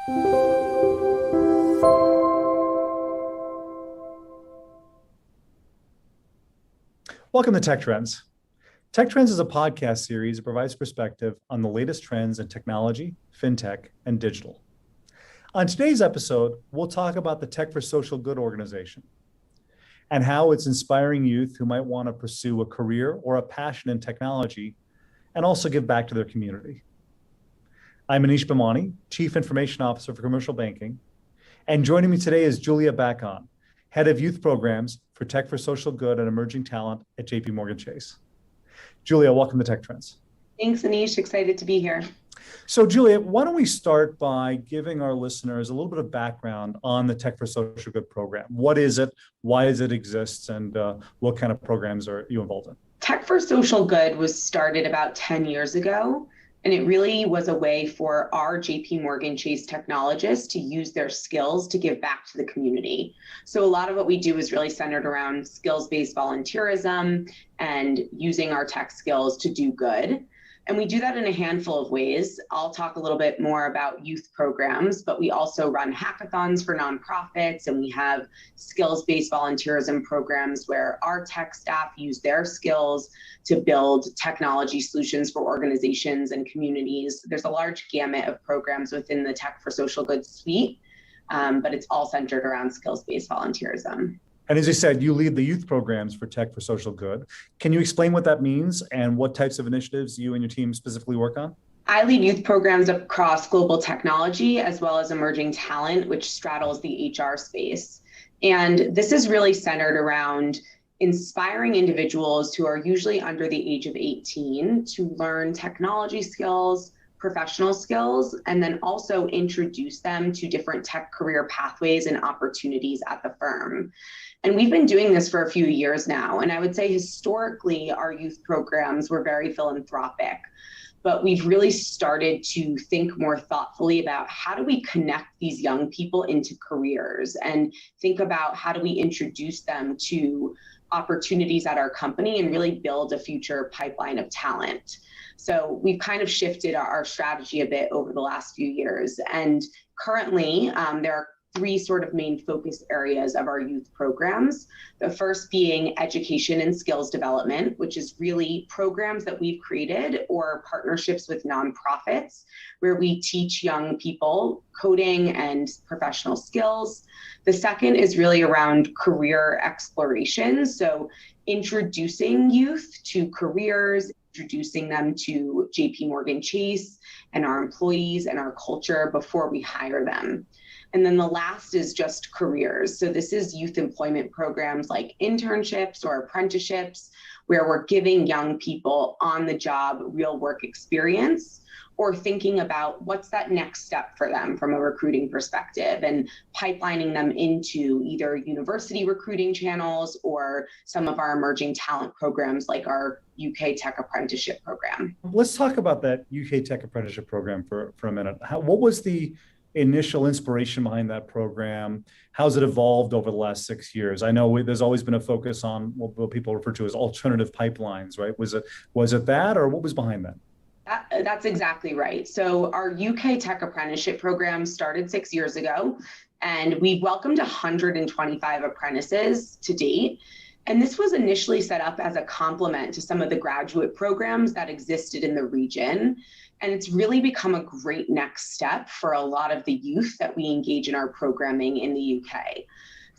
Welcome to Tech Trends. Tech Trends is a podcast series that provides perspective on the latest trends in technology, fintech, and digital. On today's episode, we'll talk about the Tech for Social Good organization and how it's inspiring youth who might want to pursue a career or a passion in technology and also give back to their community. I'm Anish Bhimani, Chief Information Officer for Commercial Banking, and joining me today is Julia Backon, Head of Youth Programs for Tech for Social Good and Emerging Talent at JPMorgan Chase. Julia, welcome to Tech Trends. Thanks, Anish. Excited to be here. So Julia, why don't we start by giving our listeners a little bit of background on the Tech for Social Good program. What is it? Why does it exist? And what kind of programs are you involved in? Tech for Social Good was started about 10 years ago. And it really was a way for our JPMorgan Chase technologists to use their skills to give back to the community. So a lot of what we do is really centered around skills-based volunteerism and using our tech skills to do good. And we do that in a handful of ways. I'll talk a little bit more about youth programs, but we also run hackathons for nonprofits, and we have skills-based volunteerism programs where our tech staff use their skills to build technology solutions for organizations and communities. There's a large gamut of programs within the Tech for Social Good suite, but it's all centered around skills-based volunteerism. And as you said, you lead the youth programs for Tech for Social Good. Can you explain what that means and what types of initiatives you and your team specifically work on? I lead youth programs across global technology as well as emerging talent, which straddles the HR space. And this is really centered around inspiring individuals who are usually under the age of 18 to learn technology skills, professional skills, and then also introduce them to different tech career pathways and opportunities at the firm. And we've been doing this for a few years now. And I would say historically, our youth programs were very philanthropic, but we've really started to think more thoughtfully about how do we connect these young people into careers and think about how do we introduce them to opportunities at our company and really build a future pipeline of talent. So we've kind of shifted our strategy a bit over the last few years. And currently, there are three sort of main focus areas of our youth programs. The first being education and skills development, which is really programs that we've created or partnerships with nonprofits where we teach young people coding and professional skills. The second is really around career exploration. So introducing youth to careers, introducing them to JPMorgan Chase and our employees and our culture before we hire them. And then the last is just careers. So this is youth employment programs like internships or apprenticeships, where we're giving young people on the job real work experience or thinking about what's that next step for them from a recruiting perspective and pipelining them into either university recruiting channels or some of our emerging talent programs like our UK Tech Apprenticeship program. Let's talk about that UK Tech Apprenticeship program for a minute. What was the initial inspiration behind that program? How's it evolved over the last 6 years? I know there's always been a focus on what people refer to as alternative pipelines, right? Was it that, or what was behind that? That's exactly right. So our UK Tech Apprenticeship program started 6 years ago, and we've welcomed 125 apprentices to date. And this was initially set up as a complement to some of the graduate programs that existed in the region. And it's really become a great next step for a lot of the youth that we engage in our programming in the UK.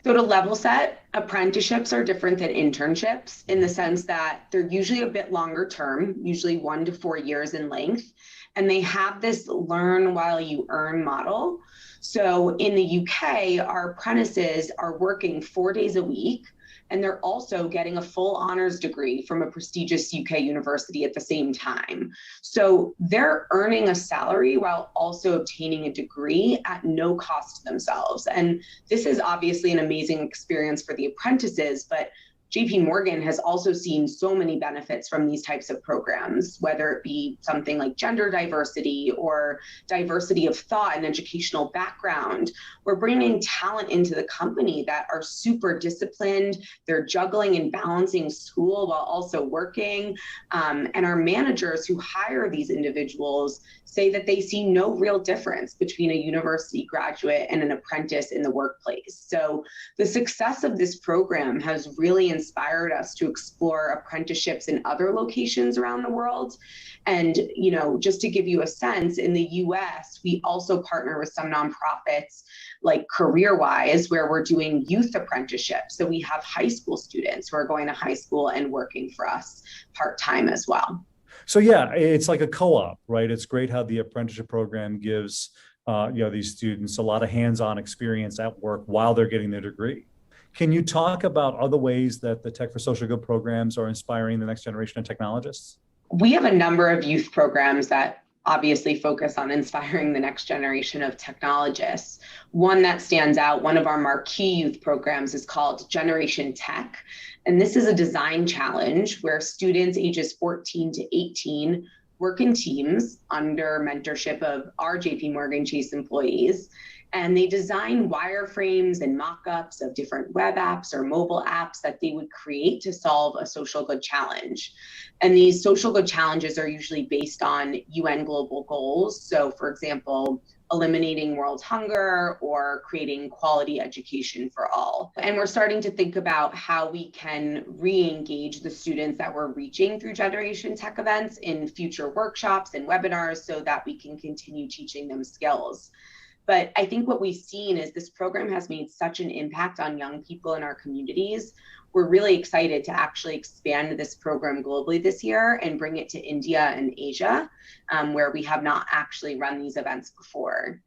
So to level set, apprenticeships are different than internships in the sense that they're usually a bit longer term, usually 1 to 4 years in length. And they have this learn while you earn model. So in the UK, our apprentices are working 4 days a week, and they're also getting a full honors degree from a prestigious UK university at the same time. So they're earning a salary while also obtaining a degree at no cost to themselves. And this is obviously an amazing experience for the apprentices, but JPMorgan has also seen so many benefits from these types of programs, whether it be something like gender diversity or diversity of thought and educational background. We're bringing talent into the company that are super disciplined. They're juggling and balancing school while also working. And our managers who hire these individuals say that they see no real difference between a university graduate and an apprentice in the workplace. So the success of this program has really inspired us to explore apprenticeships in other locations around the world. And, just to give you a sense, in the US, we also partner with some nonprofits like CareerWise, where we're doing youth apprenticeships. So we have high school students who are going to high school and working for us part-time as well. So yeah, it's like a co-op, right? It's great how the apprenticeship program gives these students a lot of hands-on experience at work while they're getting their degree. Can you talk about other ways that the Tech for Social Good programs are inspiring the next generation of technologists? We have a number of youth programs that obviously focus on inspiring the next generation of technologists. One that stands out, one of our marquee youth programs is called Generation Tech. And this is a design challenge where students ages 14 to 18 work in teams under mentorship of our JPMorgan Chase employees. And they design wireframes and mock-ups of different web apps or mobile apps that they would create to solve a social good challenge. And these social good challenges are usually based on UN global goals. So for example, eliminating world hunger or creating quality education for all. And we're starting to think about how we can re-engage the students that we're reaching through Generation Tech events in future workshops and webinars so that we can continue teaching them skills. But I think what we've seen is this program has made such an impact on young people in our communities. We're really excited to actually expand this program globally this year and bring it to India and Asia, where we have not actually run these events before.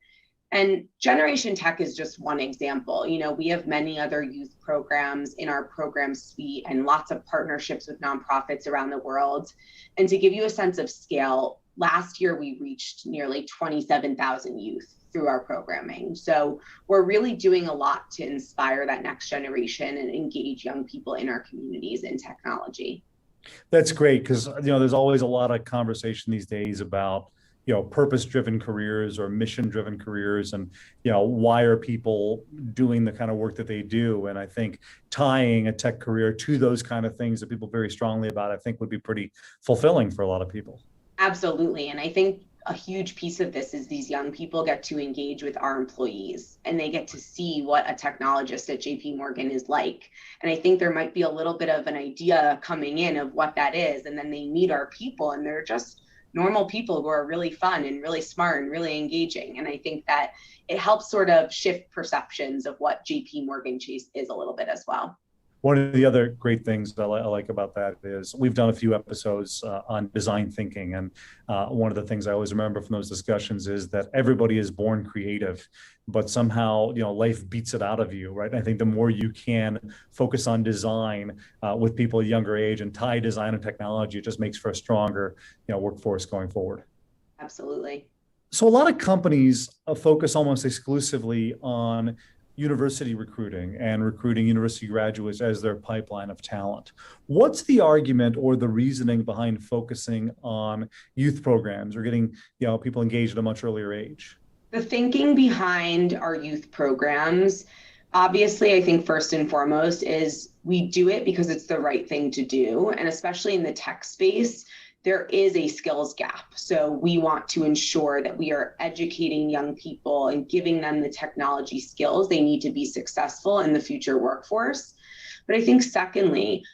And Generation Tech is just one example. We have many other youth programs in our program suite and lots of partnerships with nonprofits around the world. And to give you a sense of scale, last year we reached nearly 27,000 youth through our programming. So we're really doing a lot to inspire that next generation and engage young people in our communities in technology. That's great because there's always a lot of conversation these days about purpose-driven careers or mission-driven careers, and why are people doing the kind of work that they do? And I think tying a tech career to those kind of things that people very strongly about, I think would be pretty fulfilling for a lot of people. Absolutely, and I think a huge piece of this is these young people get to engage with our employees and they get to see what a technologist at JPMorgan is like. And I think there might be a little bit of an idea coming in of what that is. And then they meet our people and they're just normal people who are really fun and really smart and really engaging. And I think that it helps sort of shift perceptions of what JPMorgan Chase is a little bit as well. One of the other great things that I like about that is we've done a few episodes on design thinking. And one of the things I always remember from those discussions is that everybody is born creative, but somehow, life beats it out of you, right? And I think the more you can focus on design with people at a younger age and tie design and technology, it just makes for a stronger, workforce going forward. Absolutely. So a lot of companies focus almost exclusively on university recruiting and recruiting university graduates as their pipeline of talent. What's the argument or the reasoning behind focusing on youth programs or getting people engaged at a much earlier age? The thinking behind our youth programs, obviously, I think first and foremost is we do it because it's the right thing to do. And especially in the tech space, there is a skills gap. So we want to ensure that we are educating young people and giving them the technology skills they need to be successful in the future workforce. But I think secondly,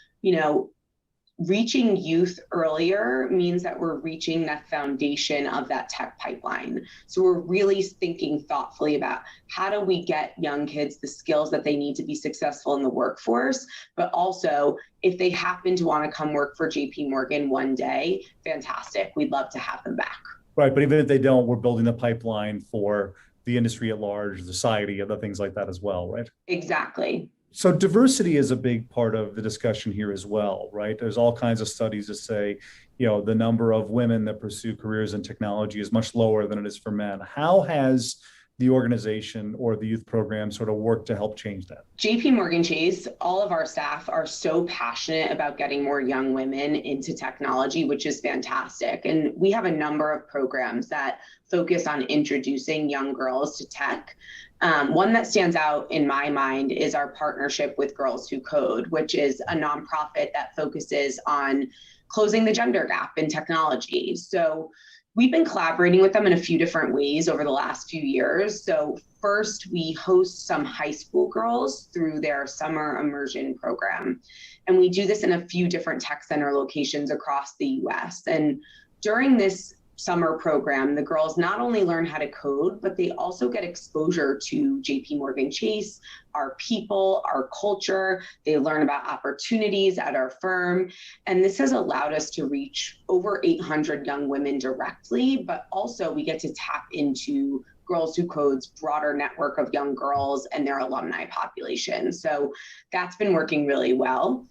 reaching youth earlier means that we're reaching that foundation of that tech pipeline. So we're really thinking thoughtfully about how do we get young kids the skills that they need to be successful in the workforce, but also if they happen to want to come work for JPMorgan one day, fantastic. We'd love to have them back. Right, but even if they don't, we're building the pipeline for the industry at large, society, other things like that as well, right? Exactly. So diversity is a big part of the discussion here as well, right? There's all kinds of studies that say, the number of women that pursue careers in technology is much lower than it is for men. How has the organization or the youth program sort of work to help change that? JPMorgan Chase, all of our staff are so passionate about getting more young women into technology, which is fantastic. And we have a number of programs that focus on introducing young girls to tech. One that stands out in my mind is our partnership with Girls Who Code, which is a nonprofit that focuses on closing the gender gap in technology. So we've been collaborating with them in a few different ways over the last few years. So first, we host some high school girls through their summer immersion program. And we do this in a few different tech center locations across the US. And during this summer program, the girls not only learn how to code, but they also get exposure to JPMorgan Chase, our people, our culture. They learn about opportunities at our firm. And this has allowed us to reach over 800 young women directly, but also we get to tap into Girls Who Code's broader network of young girls and their alumni population. So that's been working really well.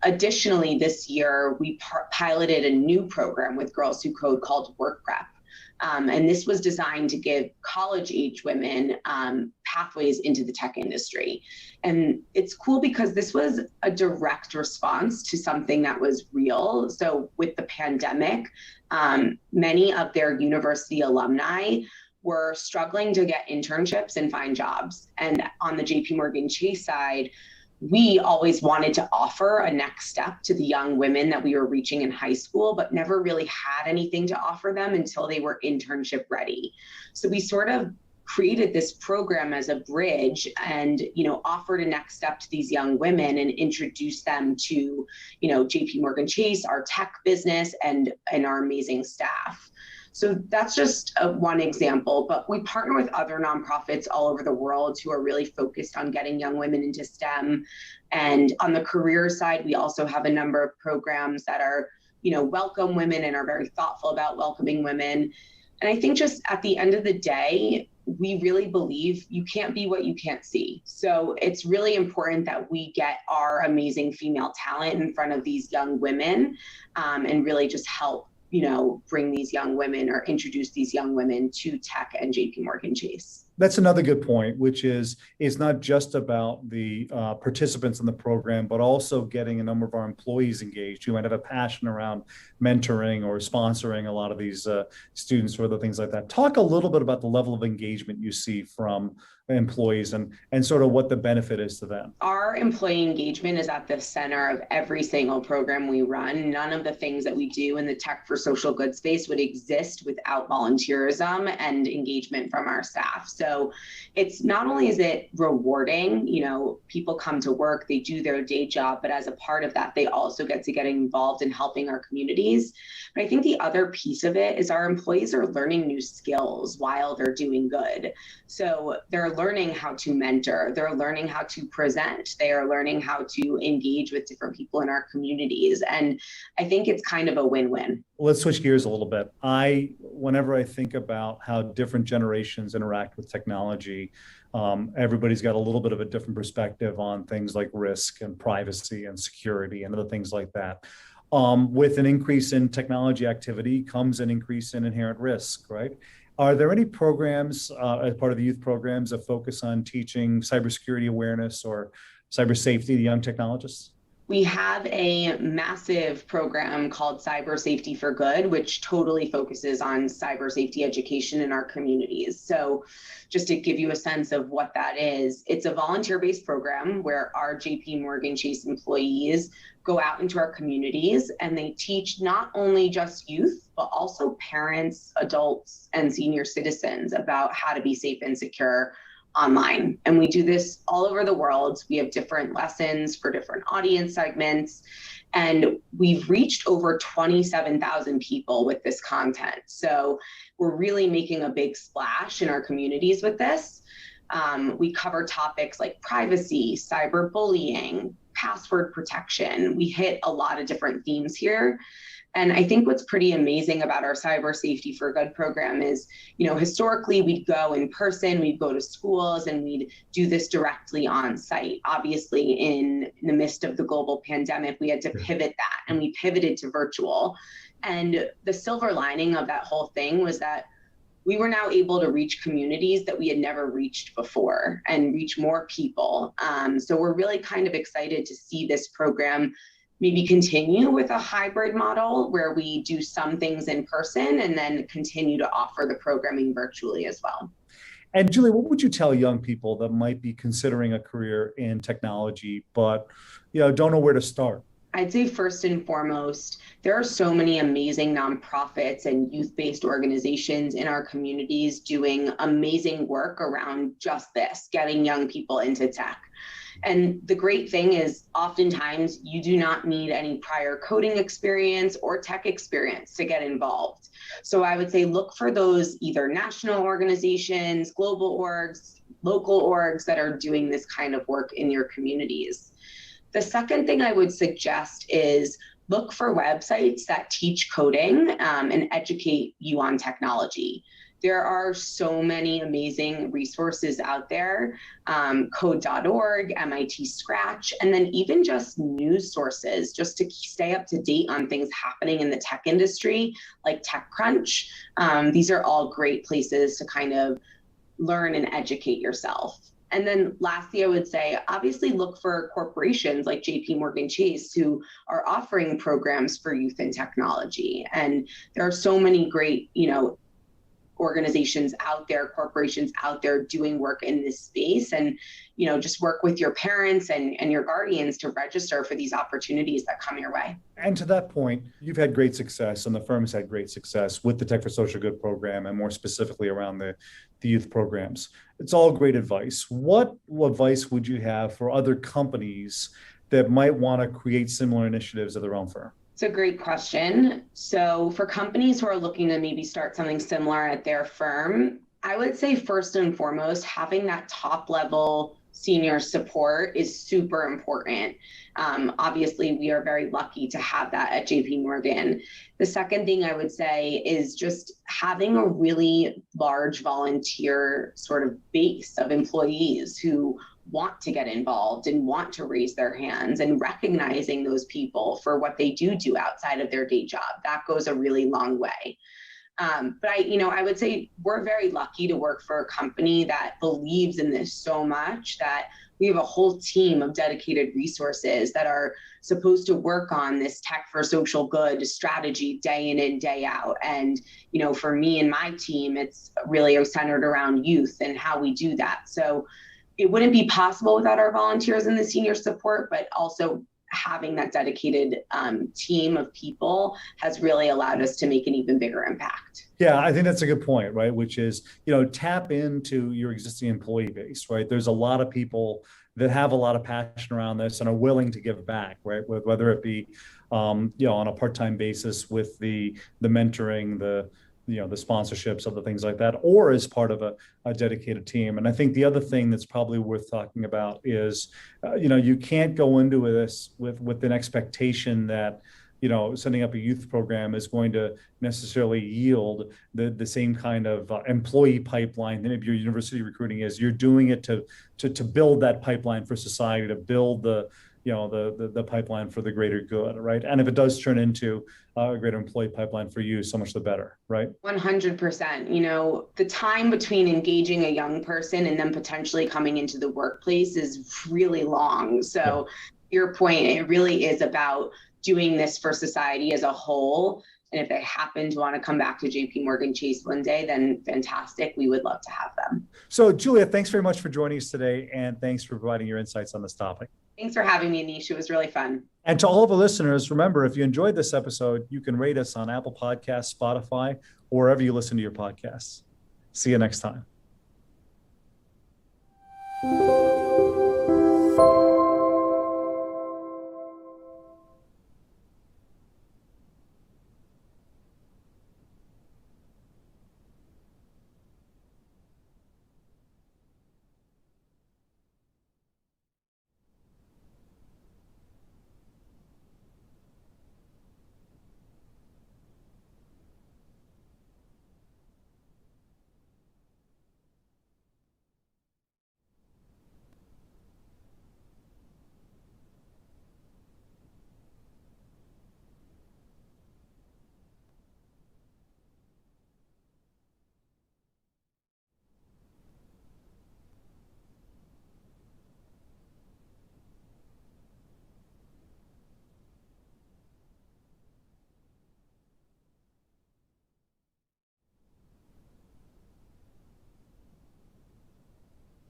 Additionally, this year, we piloted a new program with Girls Who Code called Work Prep. And this was designed to give college-age women pathways into the tech industry. And it's cool because this was a direct response to something that was real. So with the pandemic, many of their university alumni were struggling to get internships and find jobs. And on the JPMorgan Chase side, we always wanted to offer a next step to the young women that we were reaching in high school, but never really had anything to offer them until they were internship ready. So we sort of created this program as a bridge and, offered a next step to these young women and introduced them to, JPMorgan Chase, our tech business, and our amazing staff. So that's just one example, but we partner with other nonprofits all over the world who are really focused on getting young women into STEM. And on the career side, we also have a number of programs that are, welcome women and are very thoughtful about welcoming women. And I think just at the end of the day, we really believe you can't be what you can't see. So it's really important that we get our amazing female talent in front of these young women and really just help bring these young women or introduce these young women to tech and JPMorgan Chase. That's another good point, which is it's not just about the participants in the program, but also getting a number of our employees engaged who might have a passion around mentoring or sponsoring a lot of these students or other things like that. Talk a little bit about the level of engagement you see from employees and sort of what the benefit is to them. Our employee engagement is at the center of every single program we run. None of the things that we do in the tech for social good space would exist without volunteerism and engagement from our staff. So it's not only is it rewarding, people come to work, they do their day job, but as a part of that, they also get involved in helping our communities. But I think the other piece of it is our employees are learning new skills while they're doing good. So they're learning how to mentor, they're learning how to present, they are learning how to engage with different people in our communities. And I think it's kind of a win-win. Let's switch gears a little bit. Whenever I think about how different generations interact with technology, everybody's got a little bit of a different perspective on things like risk and privacy and security and other things like that. With an increase in technology activity comes an increase in inherent risk, right? Are there any programs as part of the youth programs that focus on teaching cybersecurity awareness or cyber safety to young technologists? We have a massive program called Cyber Safety for Good, which totally focuses on cyber safety education in our communities. So just to give you a sense of what that is, it's a volunteer-based program where our JPMorgan Chase employees go out into our communities and they teach not only just youth, but also parents, adults, and senior citizens about how to be safe and secure online. And we do this all over the world. We have different lessons for different audience segments. And we've reached over 27,000 people with this content. So we're really making a big splash in our communities with this. We cover topics like privacy, cyberbullying, password protection. We hit a lot of different themes here. And I think what's pretty amazing about our Cyber Safety for Good program is, historically we'd go in person, we'd go to schools, and we'd do this directly on site. Obviously, in the midst of the global pandemic, we had to pivot that, and we pivoted to virtual. And the silver lining of that whole thing was that we were now able to reach communities that we had never reached before and reach more people. So we're really kind of excited to see this program maybe continue with a hybrid model where we do some things in person and then continue to offer the programming virtually as well. And Julie, what would you tell young people that might be considering a career in technology, but don't know where to start? I'd say first and foremost, there are so many amazing nonprofits and youth-based organizations in our communities doing amazing work around just this, getting young people into tech. And the great thing is oftentimes you do not need any prior coding experience or tech experience to get involved. So I would say look for those either national organizations, global orgs, local orgs that are doing this kind of work in your communities. The second thing I would suggest is look for websites that teach coding and educate you on technology. There are so many amazing resources out there, code.org, MIT Scratch, and then even just news sources, just to stay up to date on things happening in the tech industry, like TechCrunch. These are all great places to kind of learn and educate yourself. And then lastly, I would say, obviously look for corporations like JPMorgan Chase who are offering programs for youth in technology. And there are so many great, organizations out there, corporations out there doing work in this space, and just work with your parents and your guardians to register for these opportunities that come your way. And to that point, you've had great success and the firm has had great success with the Tech for Social Good program and more specifically around the youth programs. It's all great advice. What advice would you have for other companies that might want to create similar initiatives at their own firm? It's a great question. So for companies who are looking to maybe start something similar at their firm, I would say first and foremost, having that top level senior support is super important. Obviously, we are very lucky to have that at JPMorgan. The second thing I would say is just having a really large volunteer sort of base of employees who want to get involved and want to raise their hands, and recognizing those people for what they do outside of their day job. That goes a really long way. But I would say we're very lucky to work for a company that believes in this so much that we have a whole team of dedicated resources that are supposed to work on this tech for social good strategy day in and day out. And, for me and my team, it's really centered around youth and how we do that. So it wouldn't be possible without our volunteers and the senior support, but also having that dedicated team of people has really allowed us to make an even bigger impact. Yeah, I think that's a good point, right? Which is, tap into your existing employee base, right? There's a lot of people that have a lot of passion around this and are willing to give back, right? Whether it be, on a part-time basis with the mentoring, the sponsorships, other things like that, or as part of a dedicated team. And I think the other thing that's probably worth talking about is, you can't go into this with an expectation that, setting up a youth program is going to necessarily yield the same kind of employee pipeline that maybe your university recruiting is. You're doing it to build that pipeline for society, to build the pipeline for the greater good, right? And if it does turn into a greater employee pipeline for you, so much the better, right? 100%. The time between engaging a young person and then potentially coming into the workplace is really long. So your point, it really is about doing this for society as a whole. And if they happen to want to come back to JPMorgan Chase one day, then fantastic. We would love to have them. So Julia, thanks very much for joining us today. And thanks for providing your insights on this topic. Thanks for having me, Anish. It was really fun. And to all of the listeners, remember, if you enjoyed this episode, you can rate us on Apple Podcasts, Spotify, or wherever you listen to your podcasts. See you next time.